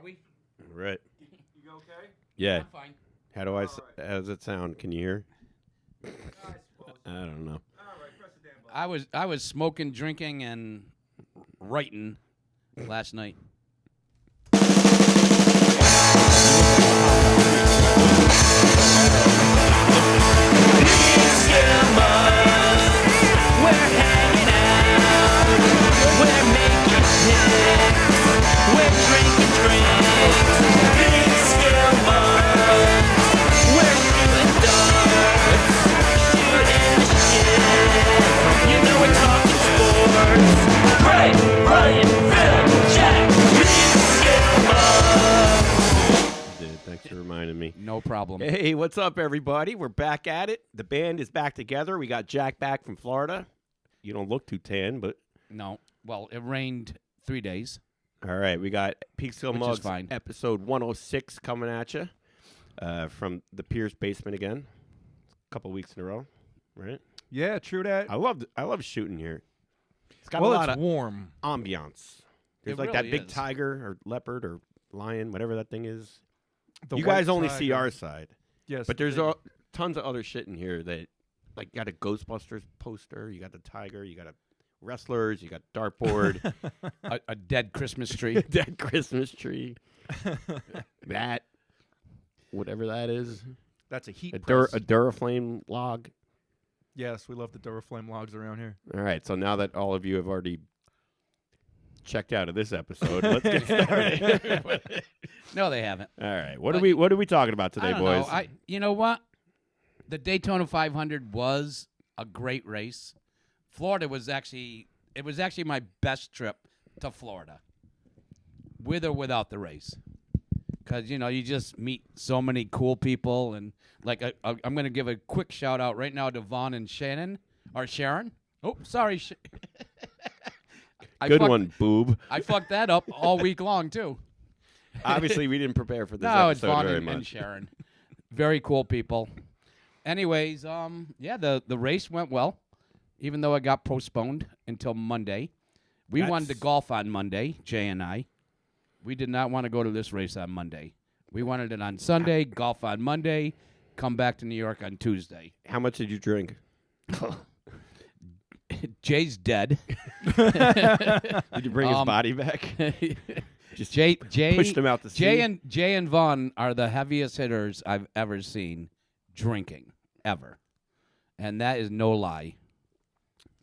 we? Right. You okay? Yeah. I'm fine. How does it sound? Can you hear? I suppose. I don't know. All right, press the damn button. I was smoking, drinking, and writing last night. We're hanging out, we're making hits, we're drinking drinks. Peekskillmugs, we're shooting darts, shooting shit. You know we're talking sports. Ray, Ryan, Phil, Jack, Peekskillmugs. Dude, thanks for reminding me. No problem. Hey, what's up, everybody? We're back at it. The band is back together. We got Jack back from Florida. You don't look too tan, but No. Well, it rained 3 days. all right. We got Peekskillmugs fine. episode 106 coming at you from the Pierce basement again. A couple weeks in a row, right? Yeah, true that. I love shooting here. It's got Well, a lot it's of warm. ambiance. There's It like really that big is. tiger or leopard or lion, whatever that thing is. The You white guys only see tiger. our side. Yes, But there's they- tons of other shit in here that, like, you got a Ghostbusters poster, you got the tiger, you got wrestlers, you got dartboard, A dead Christmas tree. dead Christmas tree, that, whatever that is, That's a heat a press. Duraflame log. Yes, we love the Duraflame logs around here. All right, so now that all of you have already checked out of this episode, let's get started. No, they haven't. All right, what are we talking about today, I don't boys? know. You know what? The Daytona 500 was a great race. Florida was actually my best trip to Florida, with or without the race, because you just meet so many cool people, and like I'm going to give a quick shout out right now to Vaughn and Sharon. Oh, sorry. Good one, boob. I fucked that up all week long too. Obviously, we didn't prepare for this No, it's episode Vaughn very and much. Sharon. Very cool people. Anyways, yeah, the race went well, even though it got postponed until Monday. We wanted to golf on Monday, Jay and I. We did not want to go to this race on Monday. We wanted it on Sunday, golf on Monday, come back to New York on Tuesday. How much did you drink? Jay's dead. Did you bring his body back? Just Jay pushed him out to sea? Jay and Vaughn are the heaviest hitters I've ever seen drinking, ever. And that is no lie.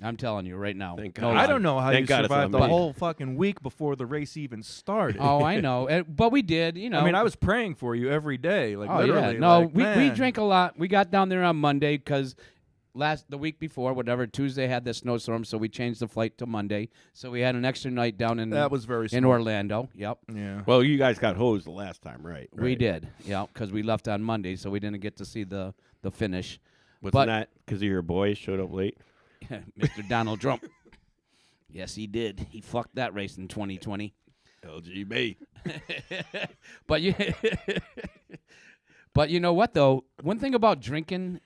I'm telling you right now. Thank no God. lie. I don't know how Thank you God it's survived not the me. whole fucking week before the race even started. Oh, I know. But we did, I mean, I was praying for you every day. Like, Oh, literally. yeah. No, like, we man. drank a lot. We got down there on Monday because the week before, whatever, Tuesday had the snowstorm, so we changed the flight to Monday. So we had an extra night down in That was very in smart. Orlando. Yep. Yeah. Well, you guys got hosed the last time, right? We did. Yeah, because we left on Monday, so we didn't get to see the finish. Wasn't But- that because of your boys showed up late? Mr. Donald Trump. Yes, he did. He fucked that race in 2020. LGB. But you know what, though? One thing about drinking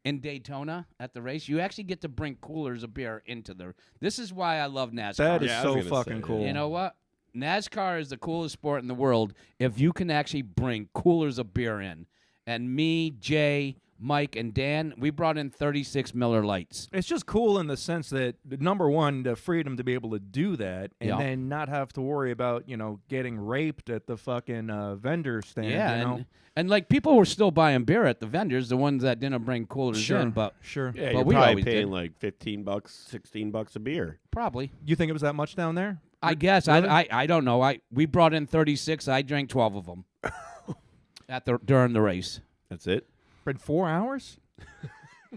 in Daytona at the race, you actually get to bring coolers of beer into the... This is why I love NASCAR. That is Yeah, I was so gonna fucking say, cool. You know what? NASCAR is the coolest sport in the world if you can actually bring coolers of beer in. And me, Jay, Mike, and Dan, we brought in 36 Miller Lights. It's just cool in the sense that, number one, the freedom to be able to do that and Yeah. then not have to worry about, getting raped at the fucking vendor stand. Yeah, you know? and like people were still buying beer at the vendors, the ones that didn't bring coolers Sure. in, but Sure. Yeah, But you're we probably always paying did. like $15, $16 a beer. probably. You think it was that much down there? I guess Really? I don't know. We brought in 36. I drank 12 of them during the race. That's it? In 4 hours?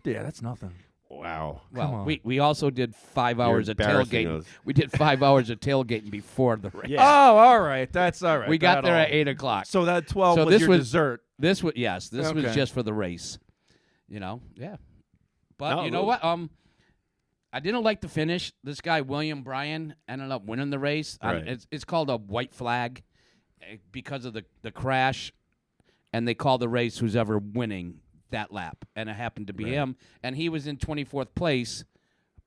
Yeah, that's nothing. Wow. Well, on. we also did 5 hours of embarrassing tailgating. us. We did 5 hours of tailgating before the race. Yeah. Oh, all right. That's all right. We got That there all- at 8 o'clock. So that 12 So was this your was- dessert. This was this was Okay. just for the race. Yeah. But No, you know no. what? I didn't like the finish. This guy William Bryan ended up winning the race. Right. It's called a white flag because of the crash, and they call the race who's ever winning that lap, and it happened to be him, and he was in 24th place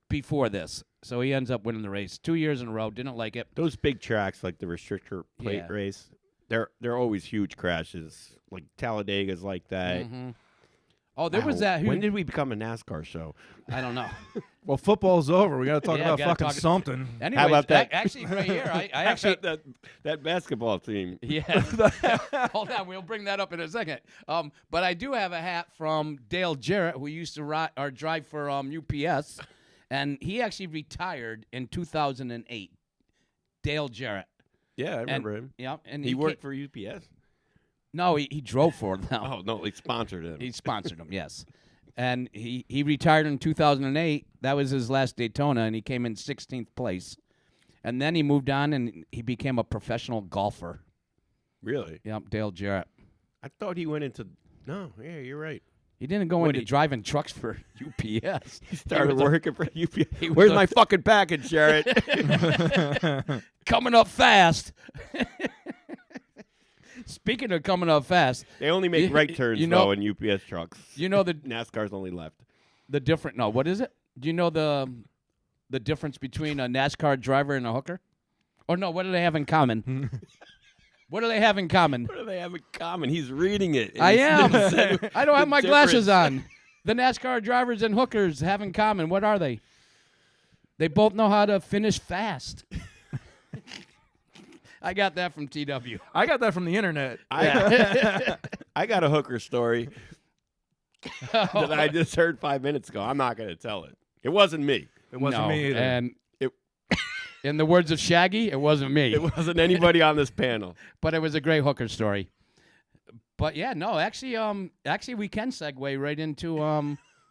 before this, so he ends up winning the race 2 years in a row. Didn't like it. Those big tracks like the restrictor plate Yeah. race, they're always huge crashes. Like Talladega's like that. Mhm. Oh, there was Wow. that. When did we become a NASCAR show? I don't know. Well, football's over. We got to talk Yeah, about gotta fucking talk- something. Anyways, about that? Actually, right here, I How actually. about that basketball team. Yeah. Hold on, we'll bring that up in a second. But I do have a hat from Dale Jarrett, who used to drive for UPS, and he actually retired in 2008. Dale Jarrett. Yeah, I remember him. Yeah, and He worked for UPS. No, he drove for them. Oh no, he sponsored him. He sponsored them, yes. And he retired in 2008. That was his last Daytona, and he came in 16th place. And then he moved on, and he became a professional golfer. Really? Yep, Dale Jarrett. I thought he went into. No, yeah, you're right. He didn't go What, into he- driving trucks for UPS. He started was a- working for UPS. he was Where's a- my fucking package, Jarrett? Coming up fast. Speaking of coming up fast, They only make right turns you know- though in UPS trucks. you know the NASCAR's only left. different. No, what is it? Do you know the difference between a NASCAR driver and a hooker? Or no, what do they have in common? What do they have in common? What do they have in common? He's reading it. and I he's am. said I don't have the my glasses difference. on. The NASCAR drivers and hookers have in common. What are they? They both know how to finish fast. I got that from TW. I got that from the internet. I got a hooker story that I just heard 5 minutes ago. I'm not going to tell it. It wasn't me. It wasn't No, me either. And It- in the words of Shaggy, it wasn't me. It wasn't anybody on this panel. But it was a great hooker story. But yeah, no, actually we can segue right into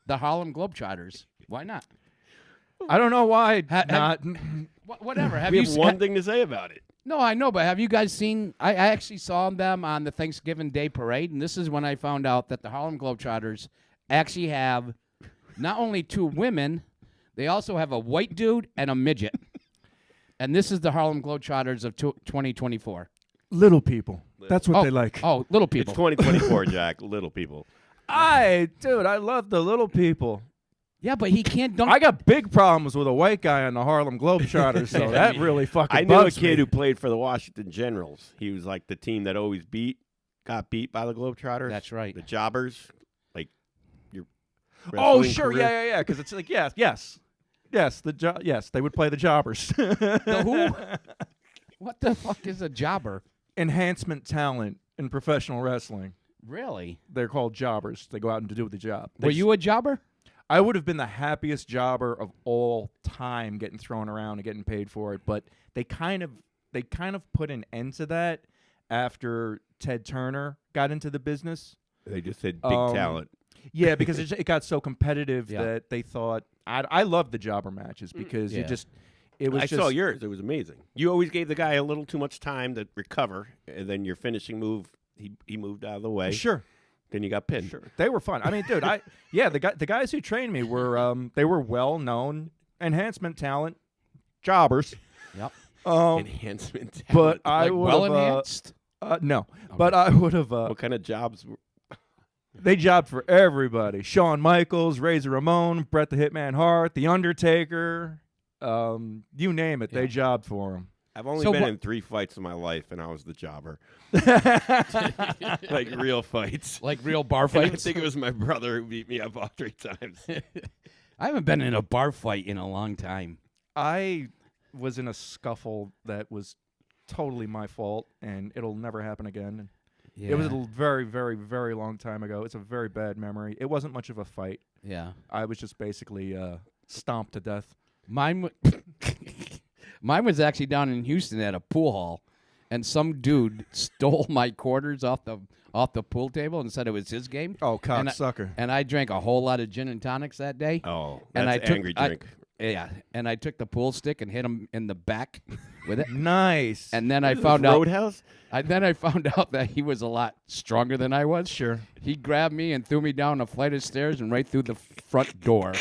the Harlem Globetrotters. Why not? I don't know why not. Whatever. Have We you have se- one thing to say about it. No, I know, but have you guys seen? I actually saw them on the Thanksgiving Day parade, and this is when I found out that the Harlem Globetrotters actually have not only two women, they also have a white dude and a midget. And this is the Harlem Globetrotters of 2024. Little people. That's what they like. Oh, little people. It's 2024, Jack. Little people. I love the little people. Yeah, but he can't dunk. I got big problems with a white guy on the Harlem Globetrotters, so that really fucking I knew a bugs kid me. who played for the Washington Generals. He was like the team that always got beat by the Globetrotters. That's right. The Jobbers, like your. Oh, wrestling sure, career. yeah. Because it's like yes, they would play the jobbers. The who? What the fuck is a jobber? Enhancement talent in professional wrestling. Really? They're called jobbers. They go out and do the job. Were you a jobber? I would have been the happiest jobber of all time getting thrown around and getting paid for it, but they kind of put an end to that after Ted Turner got into the business. They just said big talent. Yeah, because it got so competitive Yeah. that they thought I loved the jobber matches because Yeah. it was I just saw yours. It was amazing. You always gave the guy a little too much time to recover, and then your finishing move, he moved out of the way. sure. Then you got pinned. Sure, they were fun. I mean, dude, the guys who trained me were they were well known enhancement talent jobbers. Yep. Enhancement talent. But I Like would well have enhanced? no, but I would have. What kind of jobs? They jobbed for everybody: Shawn Michaels, Razor Ramon, Bret the Hitman Hart, The Undertaker. You name it, Yeah. they jobbed for him. I've only So been what- in 3 fights in my life, and I was the jobber. Like real fights. Like real bar And I fights? think it was my brother who beat me up all 3 times. I haven't been in a bar fight in a long time. I was in a scuffle that was totally my fault, and it'll never happen again. Yeah. It was a very, very, very long time ago. It's a very bad memory. It wasn't much of a fight. Yeah. I was just basically stomped to death. Mine was actually down in Houston at a pool hall, and some dude stole my quarters off the pool table and said it was his game. Oh, And I- cocksucker. And I drank a whole lot of gin and tonics that day. Oh, And that's I took- angry I- drink. Yeah, and I took the pool stick and hit him in the back with it. Nice. And then I What is this, found out. Roadhouse? I found out that he was a lot stronger than I was. Sure. He grabbed me and threw me down a flight of stairs and right through the front door.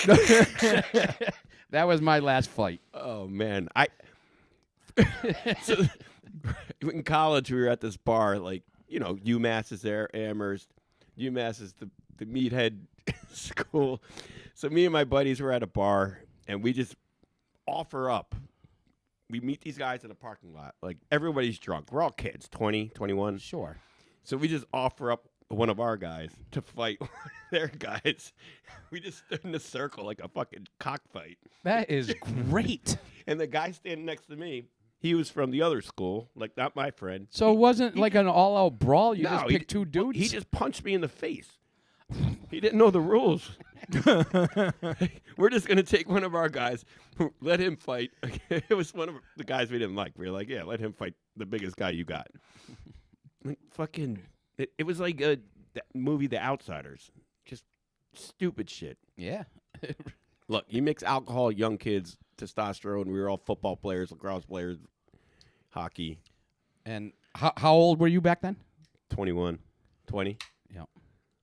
That was my last fight. Oh man, so, in college we were at this bar, like UMass is there, Amherst. UMass is the meathead school. So me and my buddies were at a bar, and we just offer up we meet these guys in a parking lot. Like, everybody's drunk. We're all kids, 20, 21. Sure. So we just offer up one of our guys to fight one of their guys. We just stood in a circle like a fucking cockfight. That is great. And the guy standing next to me, he was from the other school, like not my friend. So it wasn't like an all-out brawl? You just picked two dudes? He just punched me in the face. He didn't know the rules. We're just going to take one of our guys, let him fight. It was one of the guys we didn't like. We were like, yeah, let him fight the biggest guy you got. Like, fucking, it was like that movie, The Outsiders. Just stupid shit. Yeah. Look, you mix alcohol, young kids, testosterone. We were all football players, lacrosse players, hockey. And how old were you back then? 21, 20.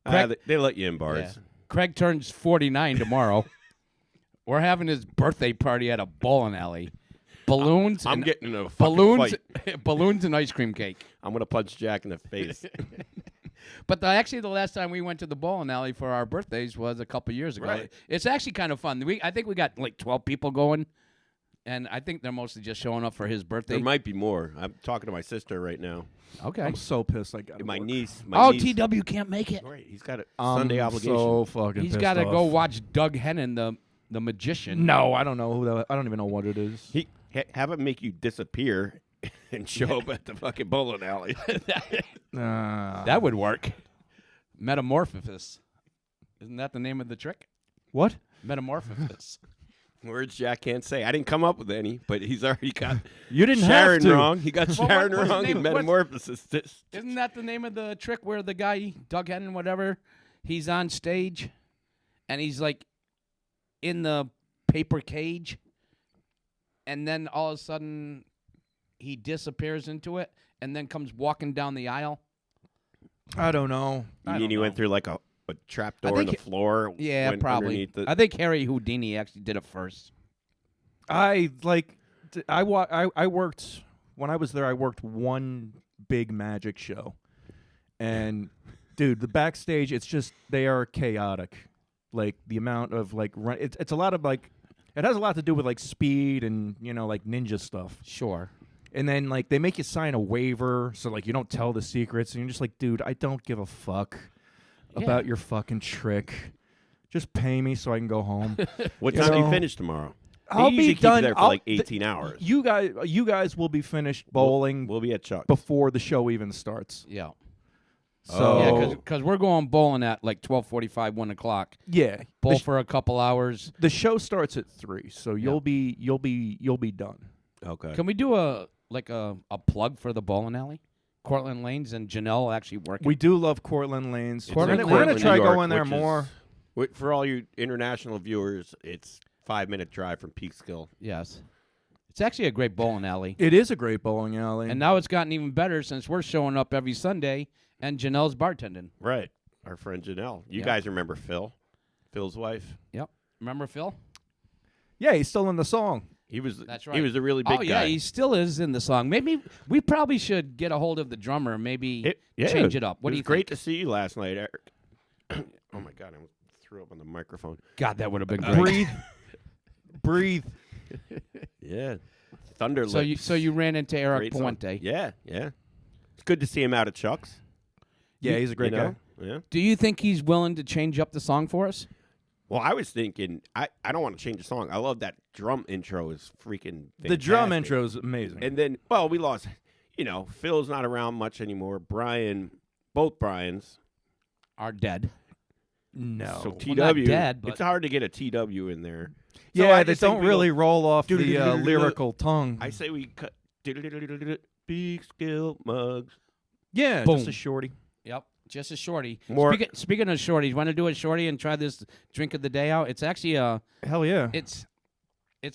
Yeah. They let you in bars. Yeah. Craig turns 49 tomorrow. We're having his birthday party at a bowling alley. Balloons. I'm and getting in a fucking balloons. fight. Balloons and ice cream cake. I'm going to punch Jack in the face. But actually, the last time we went to the bowling alley for our birthdays was a couple years ago. Right. It's actually kind of fun. I think we got like 12 people going, and I think they're mostly just showing up for his birthday. There might be more. I'm talking to my sister right now. Okay. I'm so pissed. I got My work. niece. Oh, niece. TW can't make it. Right, he's got a I'm Sunday obligation. So fucking. He's got to go watch Doug Hennon, the magician. No, I don't know who that. I don't even know what it is. Have him make you disappear and show up at the fucking bowling alley. That would work. Metamorphosis. Isn't that the name of the trick? What? Metamorphosis. Words Jack can't say. I didn't come up with any, but he's already got You didn't Sharon have to. wrong. He got Well, Sharon what's his wrong name? in Metamorphosis. Isn't that the name of the trick where the guy, Doug Hennon, whatever, he's on stage and he's like in the paper cage and then all of a sudden he disappears into it and then comes walking down the aisle? I don't know. You I mean don't he know. went through like a trap I door in think the floor? Yeah, went probably. underneath the- I think Harry Houdini actually did it first. I worked when I was there. I worked one big magic show, and dude, the backstage, it's just they are chaotic. Like the amount of like run, it's a lot of like, it has a lot to do with like speed and like ninja stuff. Sure. And then like they make you sign a waiver, so like you don't tell the secrets, and you're just like, dude, I don't give a fuck about your fucking trick. Just pay me so I can go home. What You time do you know, finish tomorrow? I'll They be usually keep done you there for I'll- like 18 hours. You guys will be finished bowling We'll be at Chuck's. before the show even starts. Yeah. So Yeah, because we're going bowling at like 12:45, 1 o'clock. yeah, Bowl for a couple hours. the show starts at 3, so you'll be done. Okay. Can we do a plug for the bowling alley? Cortland Lanes and Janelle actually working. We do love Cortland Lanes. It's We're in gonna Cortland, try New York, going there which is- more. For all you international viewers, it's 5-minute drive from Peekskill. Yes. It's actually a great bowling alley. It is a great bowling alley. And now it's gotten even better since we're showing up every Sunday and Janelle's bartending. Right. Our friend Janelle. You Yeah. guys remember Phil? Phil's wife? Yep. Remember Phil? yeah, he's still in the song. He was That's right. He was a really big Oh, yeah, guy. he still is in the song. Maybe we probably should get a hold of the drummer, maybe change it up. What do was you great think? to see you last night, Eric. Oh, my God. I almost threw up on the microphone. God, that would have been great. Breathe. Yeah. Thunder So you ran into Eric Great song. Puente. Yeah, yeah. It's good to see him out at Chuck's. Yeah, he's a great you guy. know? Yeah. Do you think he's willing to change up the song for us? Well, I was thinking, I don't want to change the song. I love that drum intro is freaking fantastic. The drum intro is amazing. And then, well, we lost, Phil's not around much anymore. Both Brians. Are dead. no. So Well, not TW, dead, but- it's hard to get a TW in there. yeah, So I they just think don't we really go- roll off the Do-do-do-do-do-do. lyrical tongue. I say we cut Peekskillmugs. yeah, Boom. just a shorty. Yep. Just a shorty. More- Speaking of shorties, want to do a shorty and try this drink of the day out? It's actually Hell yeah. it's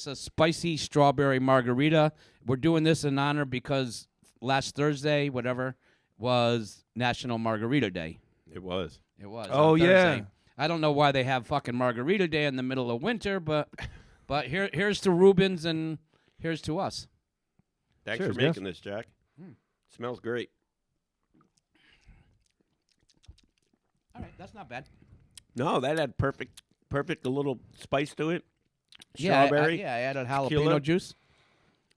a spicy strawberry margarita. We're doing this in honor because last Thursday, whatever, was National Margarita Day. It was. It was. Oh, on yeah. Thursday. I don't know why they have fucking Margarita Day in the middle of winter, but here's to Rubens and here's to us. Thanks Cheers, for making this, Jack. Smells great. All right, that's not bad. No, that had perfect a little spice to it. Yeah, Strawberry. I added jalapeno tequila. juice.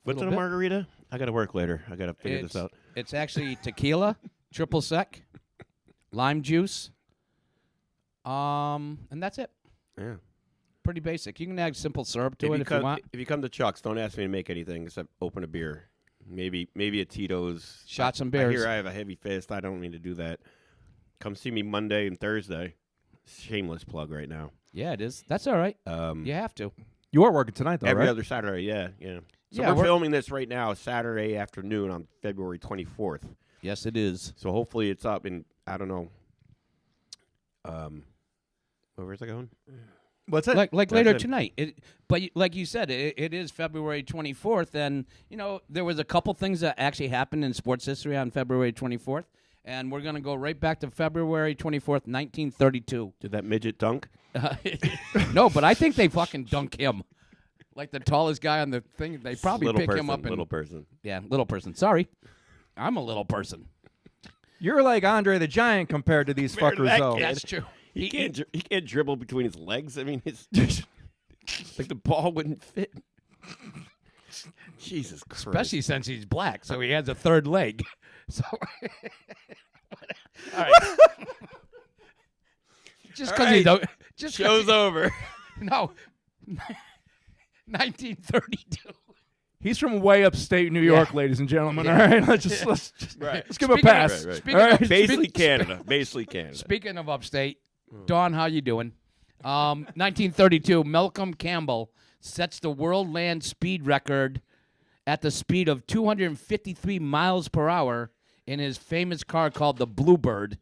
What's in Little a bit. margarita? I got to work later. I got to figure this out. It's actually tequila, triple sec, lime juice, and that's it. Yeah. Pretty basic. You can add simple syrup to If it you if you come, want. if you come to Chuck's, don't ask me to make anything except open a beer. Maybe a Tito's. Shots and I beers. hear I have a heavy fist. I don't need to do that. Come see me Monday and Thursday. Shameless plug right now. Yeah, it is. That's all right. Um, You have to. You are working tonight, though, every right? other Saturday, yeah. So Yeah, we're we're- filming this right now, Saturday afternoon on February 24th. Yes, it is. So hopefully it's up in, I don't know. Where's it going? What's it? Like That's later it. tonight. Like you said, it is February 24th, and there was a couple things that actually happened in sports history on February 24th, and we're gonna go right back to February 24th, 1932. Did that midget dunk? No, but I think they fucking dunk him, like the tallest guy on the thing. They probably little pick person, him up. little person. Yeah, little person. Sorry, I'm a little person. You're like Andre the Giant compared to these Compared to fuckers, that though. kid. That's true. He can't dribble between his legs. I mean, it's like the ball wouldn't fit. Jesus Christ. Especially since he's black, so he has a third leg. So, All right. just All because he right. don't, just 'cause Show's he- over. No, 1932. He's from way upstate New York, ladies and gentlemen. Yeah. All right, let's just let's Right. give him a Speaking of- pass. Right. Speaking All right. of, Basically speak- Canada. Basically Canada. Speaking of upstate, Dawn, how you doing? 1932, Malcolm Campbell sets the world land speed record at the speed of 253 miles per hour in his famous car called the Bluebird,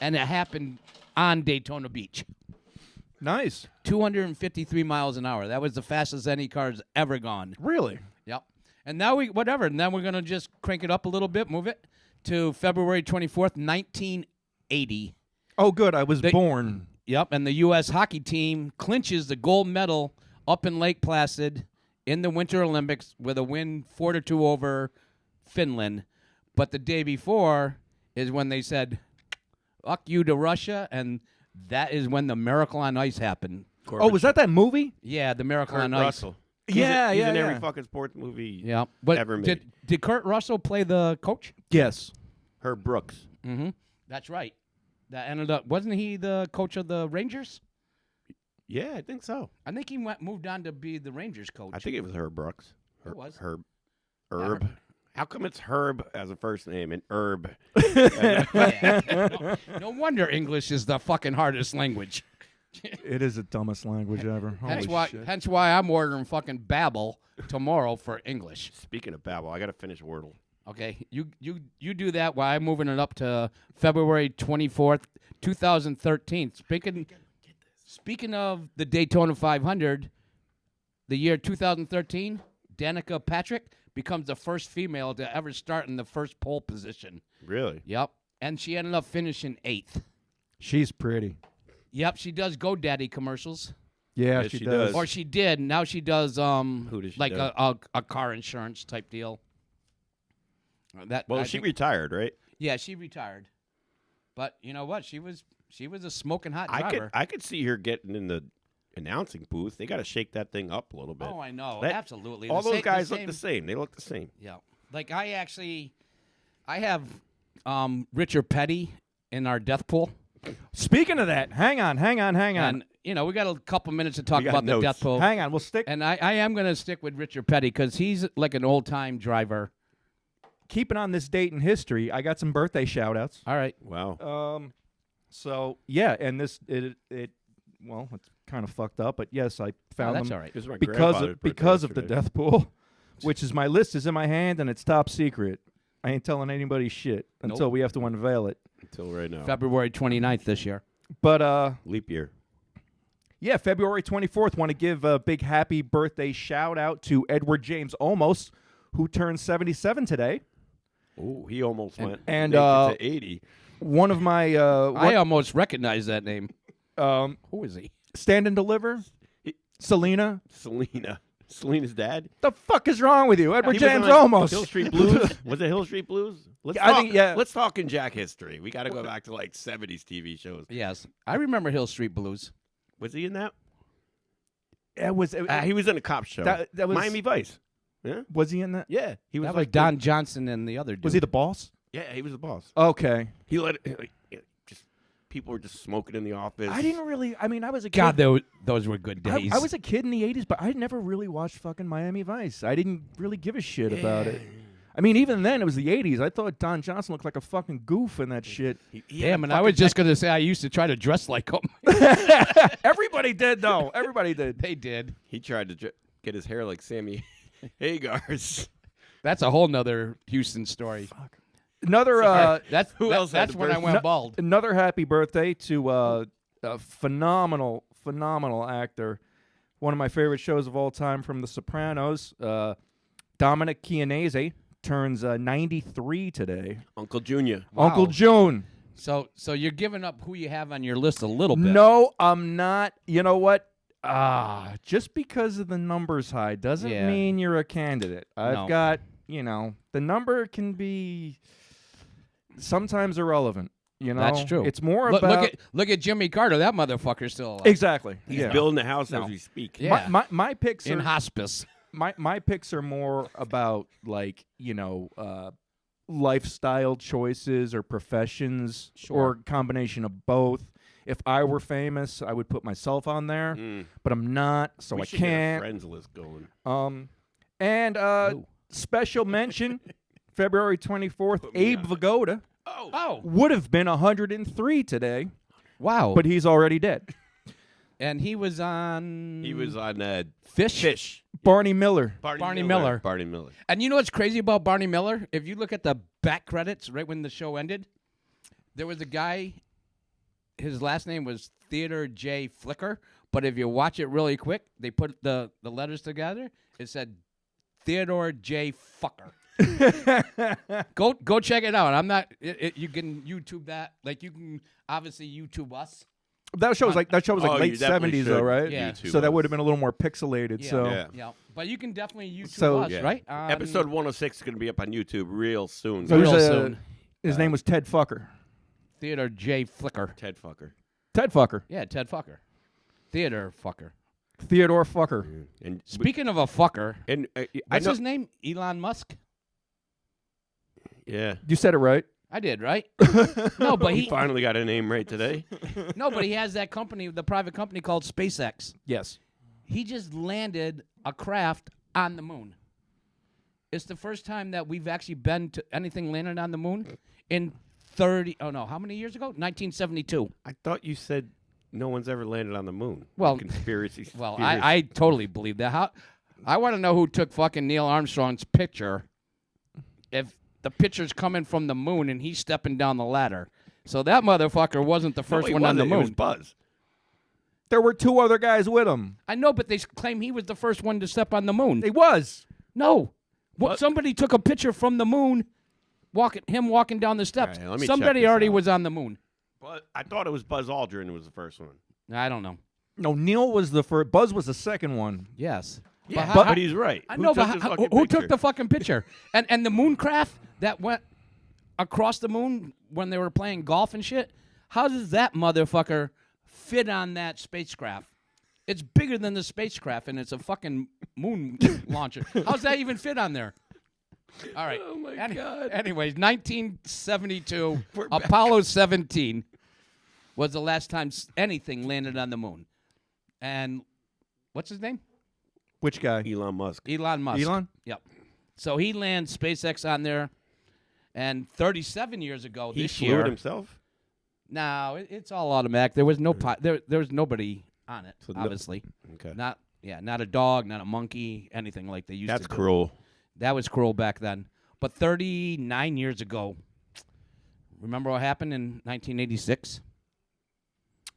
and it happened on Daytona Beach. Nice. 253 miles an hour. That was the fastest any car's ever gone. Really? Yep. And now and then we're going to just crank it up a little bit, move it to February 24th, 1980. Oh, good. I was They- born. Yep, and the U.S. hockey team clinches the gold medal up in Lake Placid in the Winter Olympics with a win 4-2 over Finland. But the day before is when they said, fuck you to Russia, and that is when the Miracle on Ice happened. Oh, was that movie? Yeah, the Miracle Kurt on Ice. Russell? Yeah, he's yeah, in every yeah. fucking sports movie Yeah. But ever made. did Kurt Russell play the coach? Yes. Herb Brooks. Mm-hmm. That's right. That ended up, wasn't he the coach of the Rangers? Yeah, I think so. I think he moved on to be the Rangers coach. I think it was Herb Brooks. It was. Herb. Herb. How come it's Herb as a first name and Herb? Yeah. No wonder English is the fucking hardest language. It is the dumbest language ever. Hence Holy why, shit. hence why I'm ordering fucking Babbel tomorrow for English. Speaking of Babel, I got to finish Wordle. Okay, you do that while I'm moving it up to February 24th, 2013. Speaking of the Daytona 500, the year 2013, Danica Patrick becomes the first female to ever start in the first pole position. Really? Yep, and she ended up finishing 8th. She's pretty. Yep, she does GoDaddy commercials. Yeah, Yes, she she does. does. Or she did. Now she does Who does she like do? a car insurance type deal. That Well, I she think- retired, right? yeah, she retired. But you know what? She was a smoking hot driver. I could see her getting in the announcing booth. They got to shake that thing up a little bit. Oh, I know. That- Absolutely. All The those same- guys the look the same. They look the same. Yeah. Like I have Richard Petty in our death pool. Speaking of that, hang on. And we got a couple minutes to talk We got about notes. the death pool. Hang on. We'll stick. And I am going to stick with Richard Petty because he's like an old-time driver. Keeping on this date in history, I got some birthday shout-outs. All right. Wow. So yeah, and this well, it's kind of fucked up, but yes, I found that's them all right. This is my because grandfather's of because of the birthday death pool, which is my list is in my hand and it's top secret. I ain't telling anybody shit until Nope. we have to unveil it. yesterday. Until right now. February 29th this year. But Leap year. yeah, February 24th. Want to give a big happy birthday shout out to Edward James Olmos, who turned 77 today. Oh, he almost went and, naked to 80. One of my I almost recognize that name. Who is he? Stand and Deliver, Selena. Selena's dad. The fuck is wrong with you, Edward He was James on Olmos? Hill Street Blues. Was it Hill Street Blues? Let's Yeah, I think- yeah. Let's talk in Jack history. We got to go back to like 70s TV shows. Yes. I remember Hill Street Blues. Was he in that? It was He was in a cop show. That was- Miami Vice. Yeah. Was he in that? Yeah. He was That was like Don Johnson and the other dude. Was he the boss? Yeah, he was the boss. Okay. He let it, just people were just smoking in the office. I didn't really. I mean, I was a kid. God, those were good days. I was a kid in the 80s, but I never really watched fucking Miami Vice. I didn't really give a shit about it. I mean, even then, it was the 80s. I thought Don Johnson looked like a fucking goof in that shit. Damn, and I was just going to say I used to try to dress like him. Everybody did, though. Everybody did. They did. He tried to get his hair like Sammy Hagar's. That's a whole nother Houston story. Another That's Who else had that's the when I birth- went bald. another happy birthday to a phenomenal actor. One of my favorite shows of all time from The Sopranos. Dominic Chianese turns 93 today. Uncle Junior. Wow. Uncle June. So you're giving up who you have on your list a little bit. No, I'm not. You know what? Just because of the numbers high doesn't Yeah. mean you're a candidate. I've No. got, the number can be sometimes irrelevant. That's true. It's more Look, about look at Jimmy Carter. That motherfucker's still alive. exactly. He's yeah. building a house No. as we speak. Yeah. My picks in are hospice. my picks are more about like lifestyle choices or professions or combination of both. If I were famous, I would put myself on there, but I'm not, so We I should get a can't. friends list going. And Ooh. special mention, February 24th, Abe Vigoda Oh, would have been 103 today, wow. but he's already dead. And he was on. He was on Fish. Barney Miller. Barney Miller. Barney Miller. And you know what's crazy about Barney Miller? If you look at the back credits right when the show ended, there was a guy. His last name was Theodore J. Flicker, but if you watch it really quick, they put the letters together. It said Theodore J. Fucker. Go check it out. I'm not. You can YouTube that. Like you can obviously YouTube us. That show was like Oh, you late definitely 70s, though, should right? Yeah. YouTube So that us. would have been a little more pixelated. Yeah. So Yeah. Yeah, but you can definitely YouTube So- us, Yeah. right? Episode 106 is going to be up on YouTube real soon. So Real he's, soon. his name was Ted Fucker. Theodore J. Flicker. Ted Fucker. Ted Fucker. Yeah, Ted Fucker. Theodore Fucker. Theodore Fucker. And Speaking of a fucker, I what's know, his name? Elon Musk. yeah. You said it right. I did, right? No, but He he finally got a name right today. he has that company, the private company called SpaceX. Yes. He just landed a craft on the moon. It's the first time that we've actually been to anything landed on the moon in how many years ago? 1972. I thought you said no one's ever landed on the moon. Well- conspiracy. Well, theories. I totally believe that. I want to know who took fucking Neil Armstrong's picture. If the picture's coming from the moon and he's stepping down the ladder. So that motherfucker wasn't the No, first he one on the wasn't. It was moon. Buzz. There were two other guys with him. I know, but they claim he was the first one to step on the moon. He was. No. What? Somebody took a picture from the moon, him walking down the steps. All right, let me check Somebody this already out. was on the moon. But I thought it was Buzz Aldrin who was the first one. I don't know. No, Neil was the first. Buzz was the second one. Yes. Yeah, how- but he's right. I Who know, took but this how- fucking who took picture? the fucking picture? and the moon craft that went across the moon when they were playing golf and shit, how does that motherfucker fit on that spacecraft? It's bigger than the spacecraft, and it's a fucking moon launcher. How's that even fit on there? All right. Oh, my God. Anyways, 1972, Apollo 17 was the last time anything landed on the moon. And what's his name? Which guy? Elon Musk. Elon Musk. Elon? Yep. So he lands SpaceX on there, and 37 years ago He this flew year. it himself? No, it's all automatic. There was no there was nobody on it. So no- obviously, Okay. not a dog, not a monkey, anything like they used That's to do. cruel. That was cruel back then. But 39 years ago, remember what happened in 1986?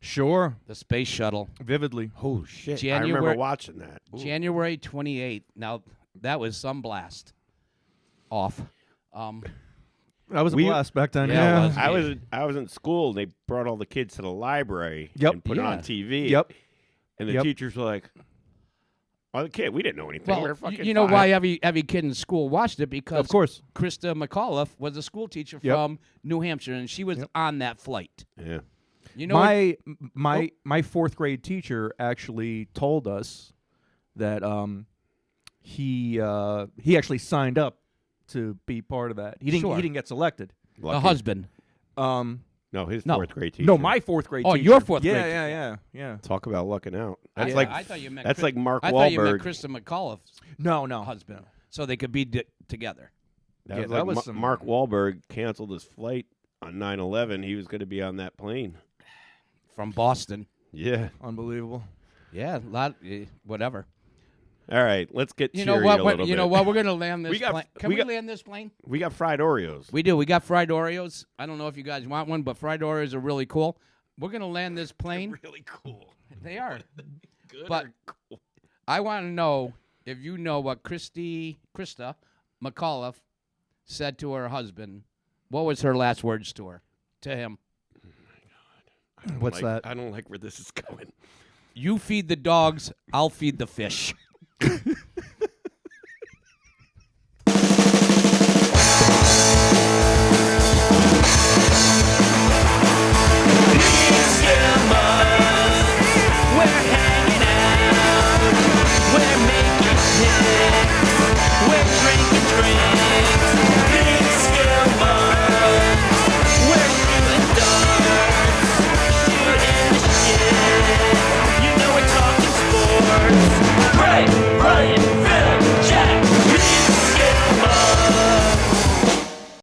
Sure. The space shuttle. Vividly. Oh, shit. I January- remember watching that. January 28th. Now, that was some blast off. That was a We- blast back then. Yeah, it Yeah. was. I was in school, and they brought all the kids to the library Yep. and put it Yeah. on TV. Yep. And the Yep. teachers were like, "Oh, the kid, we didn't know anything. we Well, were fucking you know 5." why every kid in school watched it? Because Of course. Krista McAuliffe was a school teacher Yep. from New Hampshire, and she was Yep. on that flight. Yeah. You know, what- My fourth grade teacher actually told us that he actually signed up to be part of that. He didn't. Sure. He didn't get selected. The husband. No, his No. fourth grade teacher. No, my fourth grade. Oh, teacher. your fourth yeah, grade Yeah. Talk about lucking out. That's I- like I thought you meant that's like Mark I thought you meant Wahlberg. Krista McAuliffe's No. husband, so they could be together. That Yeah, was that like was some- Mark Wahlberg canceled his flight on 9/11. He was going to be on that plane. From Boston. Yeah. Unbelievable. Yeah, whatever. All right, let's get You know cheery what? a little You know bit. what? We're gonna land this We got- plane. Can we we got- land this plane? We got fried Oreos. We do. We got fried Oreos. I don't know if you guys want one, but fried Oreos are really cool. We're gonna land this plane. Really cool. They are. Good But I want to know if you know what Krista McAuliffe said to her husband. What was her last words to him? What's that? I don't like where this is going. You feed the dogs, I'll feed the fish.